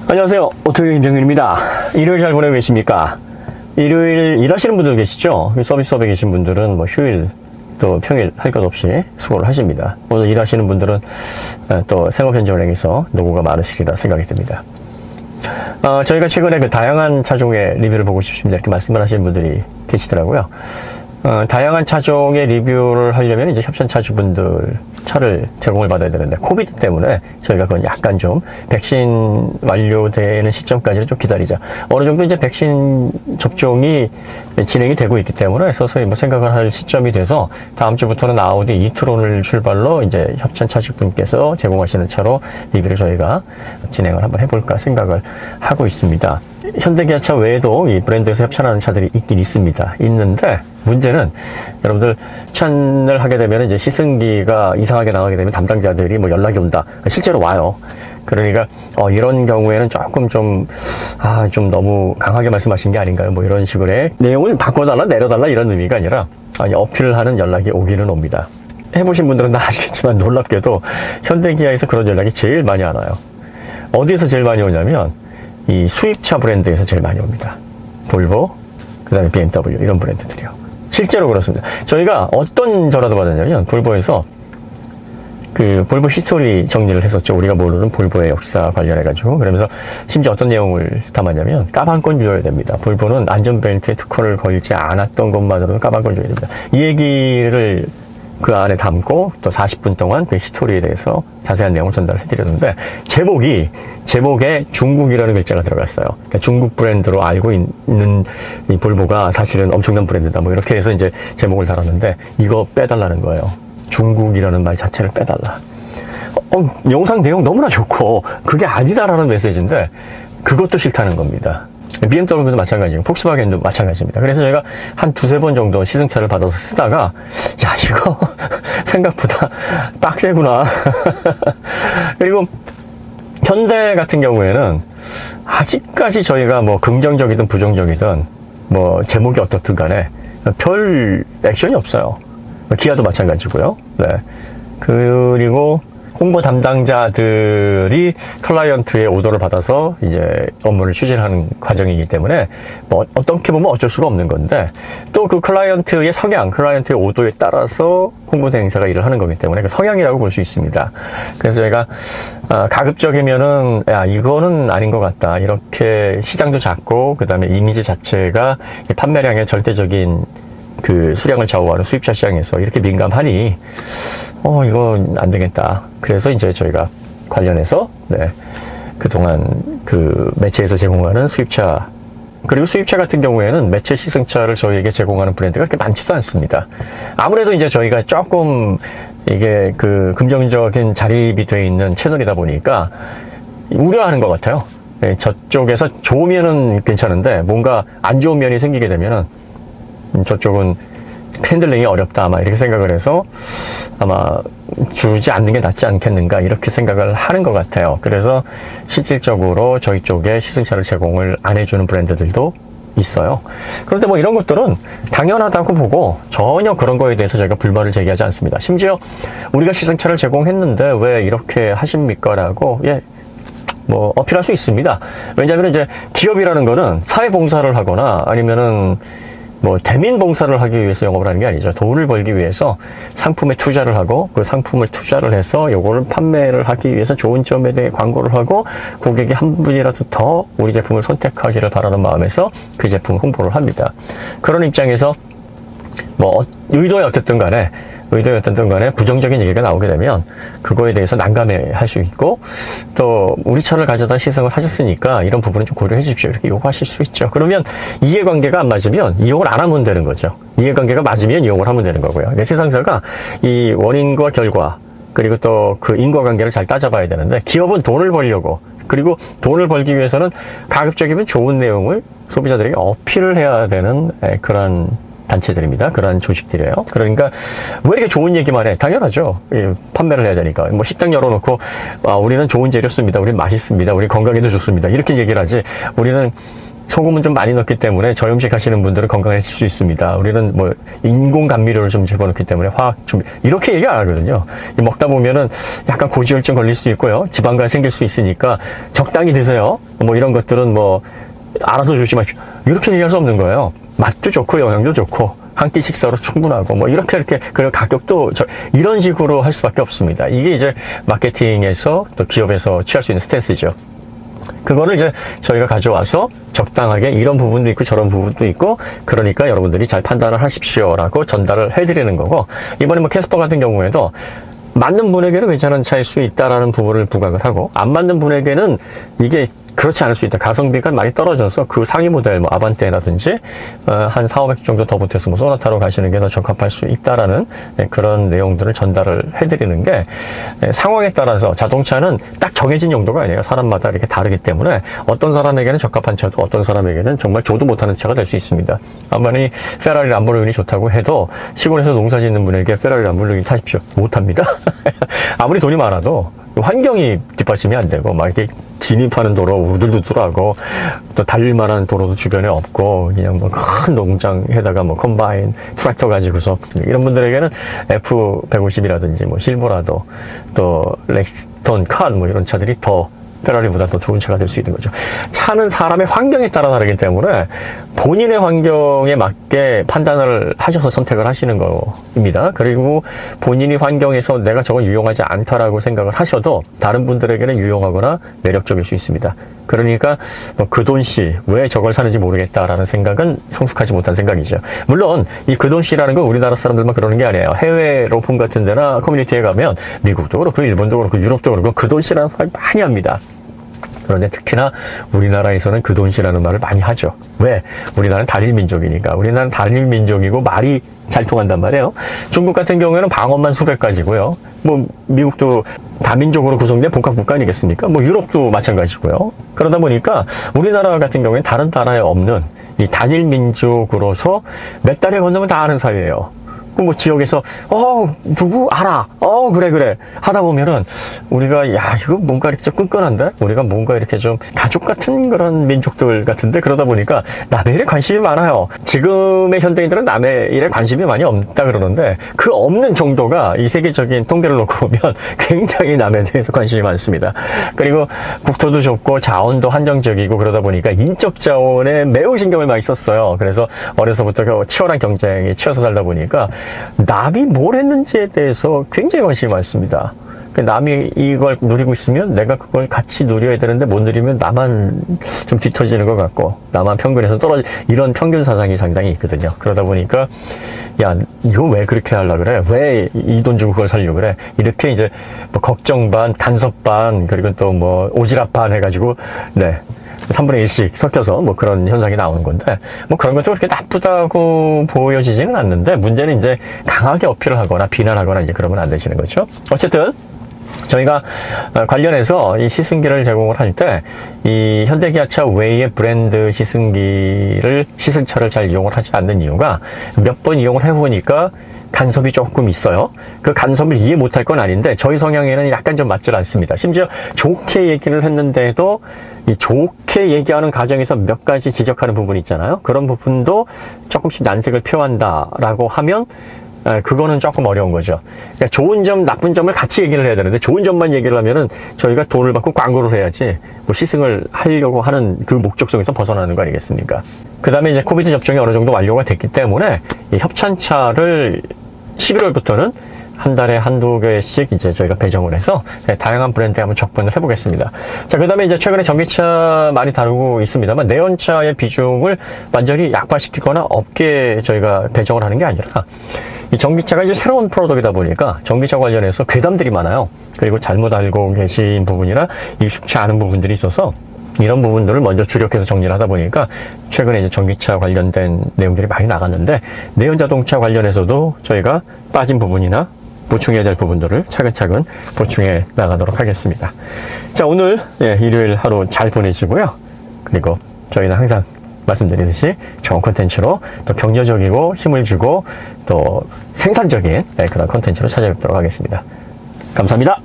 안녕하세요. 오토요 김정균입니다. 일요일 잘 보내고 계십니까? 일요일 일하시는 분들 계시죠? 서비스업에 계신 분들은 뭐 휴일 또 평일 할 것 없이 수고를 하십니다. 오늘 일하시는 분들은 또 생업 현장에서 노고가 많으시리라 생각이 듭니다. 저희가 최근에 그 다양한 차종의 리뷰를 보고 싶습니다. 이렇게 말씀을 하시는 분들이 계시더라고요. 다양한 차종의 리뷰를 하려면 이제 협찬 차주분들 차를 제공을 받아야 되는데, 코비드 때문에 저희가 그건 약간 좀 백신 완료되는 시점까지는 좀 기다리자. 어느 정도 이제 백신 접종이 진행이 되고 있기 때문에 서서히 뭐 생각을 할 시점이 돼서 다음 주부터는 아우디 e-tron을 출발로 이제 협찬 차주분께서 제공하시는 차로 리뷰를 저희가 진행을 한번 해볼까 생각을 하고 있습니다. 현대기아차 외에도 이 브랜드에서 협찬하는 차들이 있긴 있습니다. 있는데 문제는 여러분들 협찬을 하게 되면 이제 시승기가 이상하게 나가게 되면 담당자들이 뭐 연락이 온다. 실제로 와요. 그러니까 이런 경우에는 조금 좀 너무 강하게 말씀하신 게 아닌가요? 뭐 이런 식으로 내용을 바꿔달라 내려달라 이런 의미가 아니라 어필을 하는 연락이 오기는 옵니다. 해보신 분들은 다 아시겠지만 놀랍게도 현대기아에서 그런 연락이 제일 많이 안 와요. 어디에서 제일 많이 오냐면 이 수입차 브랜드에서 제일 많이 옵니다. 볼보, 그 다음에 BMW 이런 브랜드들이요. 실제로 그렇습니다. 저희가 어떤 전화도 받았냐면 볼보에서 그 볼보 히스토리 정리를 했었죠. 우리가 모르는 볼보의 역사 관련해가지고. 그러면서 심지어 어떤 내용을 담았냐면 까방권 줘야 됩니다. 볼보는 안전벨트에 특허를 걸지 않았던 것만으로도 까방권 줘야 됩니다. 이 얘기를 그 안에 담고 또 40분 동안 그 히스토리에 대해서 자세한 내용을 전달을 해드렸는데, 제목에 중국이라는 글자가 들어갔어요. 그러니까 중국 브랜드로 알고 있는 이 볼보가 사실은 엄청난 브랜드다. 뭐 이렇게 해서 이제 제목을 달았는데, 이거 빼달라는 거예요. 중국이라는 말 자체를 빼달라. 영상 내용 너무나 좋고 그게 아니다라는 메시지인데 그것도 싫다는 겁니다. BMW도 마찬가지고 폭스바겐도 마찬가지입니다. 그래서 저희가 한 두세 번 정도 시승차를 받아서 쓰다가 이거 생각보다 빡세구나. 그리고 현대 같은 경우에는 아직까지 저희가 뭐 긍정적이든 부정적이든 뭐 제목이 어떻든 간에 별 액션이 없어요. 기아도 마찬가지고요. 네. 그리고 홍보 담당자들이 클라이언트의 오더를 받아서 이제 업무를 추진하는 과정이기 때문에 뭐 어떻게 보면 어쩔 수가 없는 건데, 또 그 클라이언트의 성향, 클라이언트의 오더에 따라서 홍보 대행사가 일을 하는 거기 때문에 그 성향이라고 볼 수 있습니다. 그래서 저희가 가급적이면은 이거는 아닌 것 같다. 이렇게 시장도 작고 그 다음에 이미지 자체가 판매량의 절대적인 그 수량을 좌우하는 수입차 시장에서 이렇게 민감하니 이거 안 되겠다. 그래서 이제 저희가 관련해서 그동안 그 매체에서 제공하는 수입차, 그리고 수입차 같은 경우에는 매체 시승차를 저희에게 제공하는 브랜드가 그렇게 많지도 않습니다. 아무래도 이제 저희가 조금 이게 그 긍정적인 자립이 되어 있는 채널이다 보니까 우려하는 것 같아요. 저쪽에서 좋으면은 괜찮은데 뭔가 안 좋은 면이 생기게 되면은 저쪽은 핸들링이 어렵다 아마 이렇게 생각을 해서 아마 주지 않는 게 낫지 않겠는가 이렇게 생각을 하는 것 같아요. 그래서 실질적으로 저희 쪽에 시승차를 제공을 안 해주는 브랜드들도 있어요. 그런데 뭐 이런 것들은 당연하다고 보고 전혀 그런 거에 대해서 저희가 불만을 제기하지 않습니다. 심지어 우리가 시승차를 제공했는데 왜 이렇게 하십니까? 라고 뭐 어필할 수 있습니다. 왜냐하면 이제 기업이라는 거는 사회봉사를 하거나 아니면은 뭐 대민 봉사를 하기 위해서 영업을 하는 게 아니죠. 돈을 벌기 위해서 상품에 투자를 하고 그 상품을 투자를 해서 요거를 판매를 하기 위해서 좋은 점에 대해 광고를 하고 고객이 한 분이라도 더 우리 제품을 선택하기를 바라는 마음에서 그 제품 홍보를 합니다. 그런 입장에서 뭐 의도에 어쨌든 간에 부정적인 얘기가 나오게 되면 그거에 대해서 난감해 할 수 있고, 또 우리 차를 가져다 시승을 하셨으니까 이런 부분은 좀 고려해 주십시오 이렇게 요구하실 수 있죠. 그러면 이해관계가 안 맞으면 이용을 안 하면 되는 거죠. 이해관계가 맞으면 이용을 하면 되는 거고요. 세상사가 이 원인과 결과 그리고 또 그 인과관계를 잘 따져봐야 되는데, 기업은 돈을 벌려고, 그리고 돈을 벌기 위해서는 가급적이면 좋은 내용을 소비자들에게 어필을 해야 되는 그런 단체들입니다. 그런 조직들이에요. 그러니까 왜 이렇게 좋은 얘기만 해? 당연하죠. 판매를 해야 되니까. 뭐 식당 열어놓고 우리는 좋은 재료 씁니다. 우리는 맛있습니다. 우리 건강에도 좋습니다. 이렇게 얘기를 하지. 우리는 소금은 좀 많이 넣기 때문에 저염식 하시는 분들은 건강해질 수 있습니다. 우리는 뭐 인공 감미료를 좀 집어넣기 때문에 화학 좀 이렇게 얘기 안 하거든요. 먹다 보면은 약간 고지혈증 걸릴 수 있고요. 지방간 생길 수 있으니까 적당히 드세요. 뭐 이런 것들은 뭐 알아서 조심하십시오. 이렇게 얘기할 수 없는 거예요. 맛도 좋고 영양도 좋고 한 끼 식사로 충분하고 뭐 이렇게 그리고 가격도 이런 식으로 할 수밖에 없습니다. 이게 이제 마케팅에서 또 기업에서 취할 수 있는 스탠스죠. 그거를 이제 저희가 가져와서 적당하게 이런 부분도 있고 저런 부분도 있고 그러니까 여러분들이 잘 판단을 하십시오라고 전달을 해드리는 거고, 이번에 뭐 캐스퍼 같은 경우에도 맞는 분에게는 괜찮은 차일 수 있다라는 부분을 부각을 하고, 안 맞는 분에게는 이게 그렇지 않을 수 있다. 가성비가 많이 떨어져서 그 상위 모델 뭐 아반떼라든지 한 4, 500 정도 더 보태서 뭐 소나타로 가시는 게 더 적합할 수 있다라는 그런 내용들을 전달을 해드리는 게, 상황에 따라서 자동차는 딱 정해진 용도가 아니에요. 사람마다 이렇게 다르기 때문에 어떤 사람에게는 적합한 차도 어떤 사람에게는 정말 조도 못하는 차가 될 수 있습니다. 아무리 페라리 람보르기니 좋다고 해도 시골에서 농사 짓는 분에게 페라리 람보르기니 타십시오. 못합니다. 아무리 돈이 많아도 환경이 뒷받침이 안 되고 막 이렇게 진입하는 도로 우들두들하고 또 달릴 만한 도로도 주변에 없고 그냥 뭐 큰 농장에다가 뭐 컴바인 트랙터 가지고서 이런 분들에게는 F150이라든지 뭐 실버라도 또 렉스턴 칸 뭐 이런 차들이 더 페라리보다 더 좋은 차가 될 수 있는 거죠. 차는 사람의 환경에 따라 다르기 때문에 본인의 환경에 맞게 판단을 하셔서 선택을 하시는 겁니다. 그리고 본인이 환경에서 내가 저건 유용하지 않다라고 생각을 하셔도 다른 분들에게는 유용하거나 매력적일 수 있습니다. 그러니까 그 돈씨 왜 저걸 사는지 모르겠다라는 생각은 성숙하지 못한 생각이죠. 물론 이 그 돈씨라는 건 우리나라 사람들만 그러는 게 아니에요. 해외 로펌 같은 데나 커뮤니티에 가면 미국도 그렇고 일본도 그렇고 유럽도 그렇고 그 돈씨라는 말 많이 합니다. 그런데 특히나 우리나라에서는 그 돈씨라는 말을 많이 하죠. 왜? 우리나라는 단일 민족이니까. 우리나라는 단일 민족이고 말이 잘 통한단 말이에요. 중국 같은 경우에는 방언만 수백 가지고요. 뭐 미국도 다민족으로 구성된 복합국가 아니겠습니까? 뭐 유럽도 마찬가지고요. 그러다 보니까 우리나라 같은 경우에는 다른 나라에 없는 이 단일 민족으로서 몇 달에 건너면 다 아는 사이예요. 뭐 지역에서 누구 알아? 그래 하다 보면은 우리가 야 이거 뭔가 이렇게 좀 끈끈한데, 우리가 뭔가 이렇게 좀 가족 같은 그런 민족들 같은데, 그러다 보니까 남의 일에 관심이 많아요. 지금의 현대인들은 남의 일에 관심이 많이 없다 그러는데 그 없는 정도가 이 세계적인 통계를 놓고 보면 굉장히 남에 대해서 관심이 많습니다. 그리고 국토도 좁고 자원도 한정적이고 그러다 보니까 인적 자원에 매우 신경을 많이 썼어요. 그래서 어려서부터 치열한 경쟁에 치여서 살다 보니까 남이 뭘 했는지에 대해서 굉장히 관심이 많습니다. 남이 이걸 누리고 있으면 내가 그걸 같이 누려야 되는데 못 누리면 나만 좀 뒤처지는 것 같고 나만 평균에서 이런 평균 사상이 상당히 있거든요. 그러다 보니까 야 이거 왜 그렇게 하려고 그래? 왜 이 돈 주고 그걸 살려고 그래? 이렇게 이제 뭐 걱정 반, 간섭 반, 그리고 또 뭐 오지랖 반 해가지고 3분의 1씩 섞여서 뭐 그런 현상이 나오는 건데, 뭐 그런 것도 그렇게 나쁘다고 보여지지는 않는데, 문제는 이제 강하게 어필을 하거나 비난하거나 이제 그러면 안 되시는 거죠. 어쨌든 저희가 관련해서 이 시승기를 제공을 할 때 이 현대기아차 외의 브랜드 시승차를 잘 이용을 하지 않는 이유가, 몇 번 이용을 해보니까 간섭이 조금 있어요. 그 간섭을 이해 못할 건 아닌데 저희 성향에는 약간 좀 맞질 않습니다. 심지어 좋게 얘기를 했는데도 이 좋게 얘기하는 과정에서 몇 가지 지적하는 부분이 있잖아요. 그런 부분도 조금씩 난색을 표한다라고 하면 그거는 조금 어려운 거죠. 그러니까 좋은 점, 나쁜 점을 같이 얘기를 해야 되는데 좋은 점만 얘기를 하면은 저희가 돈을 받고 광고를 해야지 뭐 시승을 하려고 하는 그 목적성에서 벗어나는 거 아니겠습니까? 그 다음에 이제 코비드 접종이 어느 정도 완료가 됐기 때문에 이 협찬차를 11월부터는 한 달에 한두 개씩 이제 저희가 배정을 해서 다양한 브랜드에 한번 접근을 해보겠습니다. 자, 그 다음에 이제 최근에 전기차 많이 다루고 있습니다만, 내연차의 비중을 완전히 약화시키거나 없게 저희가 배정을 하는 게 아니라, 이 전기차가 이제 새로운 프로덕트이다 보니까 전기차 관련해서 괴담들이 많아요. 그리고 잘못 알고 계신 부분이나 익숙치 않은 부분들이 있어서 이런 부분들을 먼저 주력해서 정리를 하다 보니까 최근에 이제 전기차 관련된 내용들이 많이 나갔는데, 내연자동차 관련해서도 저희가 빠진 부분이나 보충해야 될 부분들을 차근차근 보충해 나가도록 하겠습니다. 자, 오늘 일요일 하루 잘 보내시고요. 그리고 저희는 항상 말씀드리듯이 좋은 콘텐츠로 또 격려적이고 힘을 주고 또 생산적인 그런 콘텐츠로 찾아뵙도록 하겠습니다. 감사합니다.